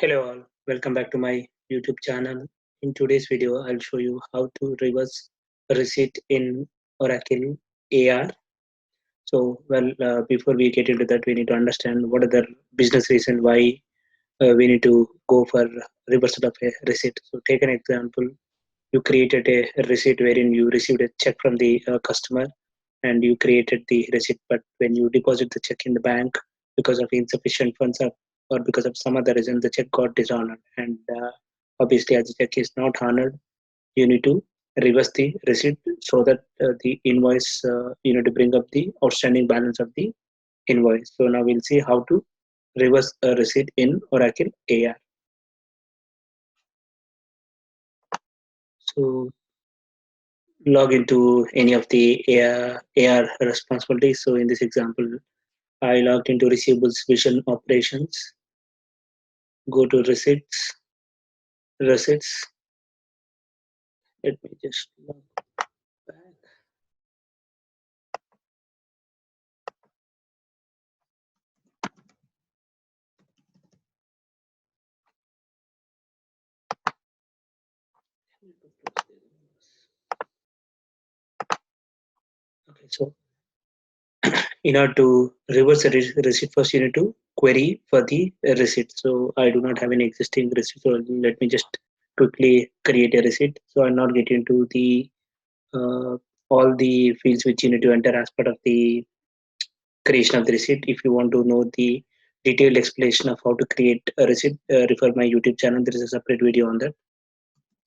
Hello all, welcome back to my YouTube channel. In today's video, I'll show you how to reverse a receipt in Oracle AR. Before we get into that, we need to understand what are the business reason why we need to go for reversal of a receipt. So take an example. You created a receipt wherein you received a check from the customer and you created the receipt, but when you deposit the check in the bank because of insufficient funds or because of some other reason, the check got dishonored. And obviously, as the check is not honored, you need to reverse the receipt so that the invoice, you need to bring up the outstanding balance of the invoice. So now we'll see how to reverse a receipt in Oracle AR. So log into any of the AR responsibilities. So in this example, I logged into receivables vision operations. Go to receipts. Let me just log back. Okay, so in order to reverse a receipt, first you need to query for the receipt. So I do not have any existing receipt, so let me just quickly create a receipt. So I'm not getting into the all the fields which you need to enter as part of the creation of the receipt. If you want to know the detailed explanation of how to create a receipt, refer my YouTube channel. There is a separate video on that.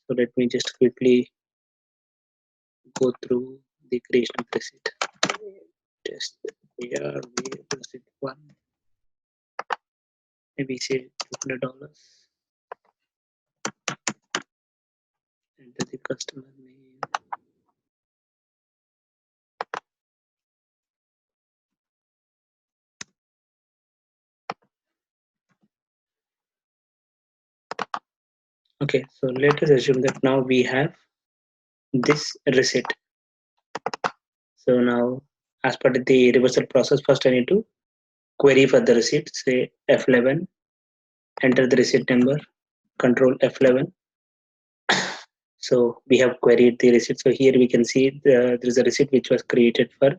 So let me just quickly go through the creation of the receipt. Test here we receipt one, maybe say $200. Enter the customer name. Okay, so let us assume that now we have this receipt. So now, as part of the reversal process, first I need to query for the receipt. Say F11, enter the receipt number, control F11. So we have queried the receipt. So here we can see there is a receipt which was created for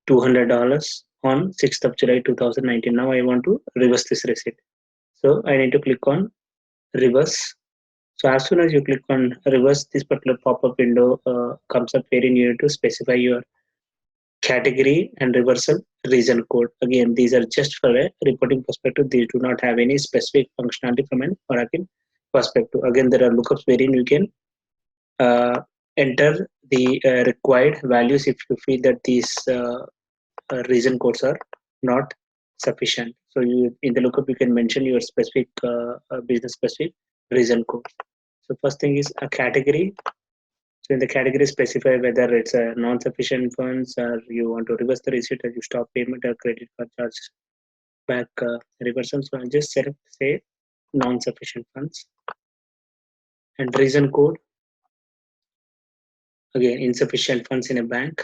$200 on 6th of July 2019. Now I want to reverse this receipt. So I need to click on reverse. So as soon as you click on reverse, this particular pop-up window comes up wherein you need to specify your category and reversal reason code. Again, these are just for a reporting perspective. These do not have any specific functionality from an Oracle perspective. Again, there are lookups wherein you can enter the required values if you feel that these reason codes are not sufficient. So you in the lookup you can mention your specific business specific reason code. So first thing is a category. So in the category specify whether it's a non-sufficient funds or you want to reverse the receipt or you stop payment or credit card charge back reversal. So I'll just select say non-sufficient funds and reason code. Again, insufficient funds in a bank.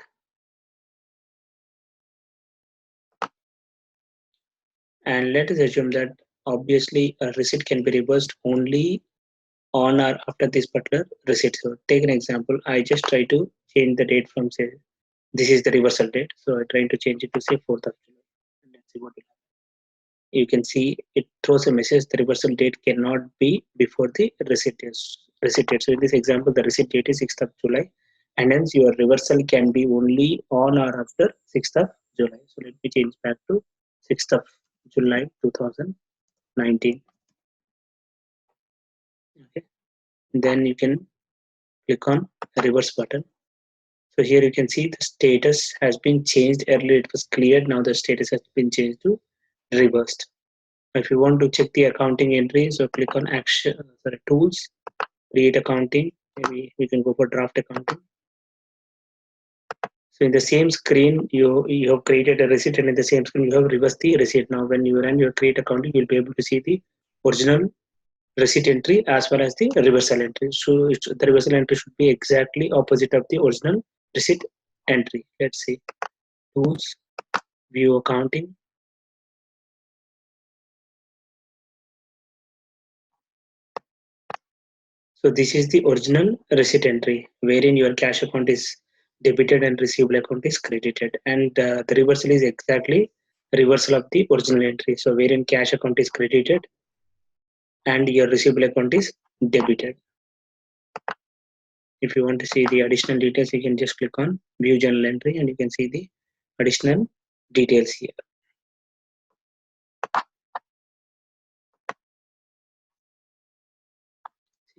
And let us assume that obviously a receipt can be reversed only on or after this particular receipt. So take an example. I just try to change the date from say this is the reversal date. So I try to change it to say 4th of July. And let's see what will happen. You can see it throws a message the reversal date cannot be before the receipt date. So in this example, the receipt date is 6th of July, and hence your reversal can be only on or after 6th of July. So let me change back to 6th of July 2019. Okay. Then you can click on reverse button. So here you can see the status has been changed. Earlier it was cleared. Now the status has been changed to reversed. If you want to check the accounting entry, so click on tools, create accounting. Maybe we can go for draft accounting. So in the same screen, you have created a receipt, and in the same screen you have reversed the receipt. Now when you run your create accounting, you'll be able to see the original receipt entry as well as the reversal entry. So the reversal entry should be exactly opposite of the original receipt entry. Let's see, tools, view accounting. So this is the original receipt entry wherein your cash account is debited and receivable account is credited, and the reversal is exactly reversal of the original entry. So wherein cash account is credited and your receivable account is debited. If you want to see the additional details, you can just click on view journal entry and you can see the additional details here.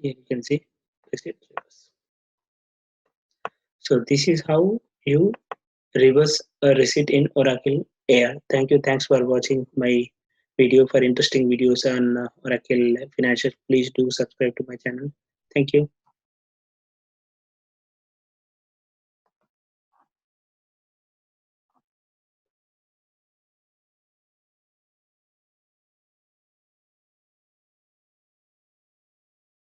Here you can see receipt reverse. So this is how you reverse a receipt in Oracle AR. Thank you. Thanks for watching my video. For interesting videos on Oracle Financial, please do subscribe to my channel. Thank you.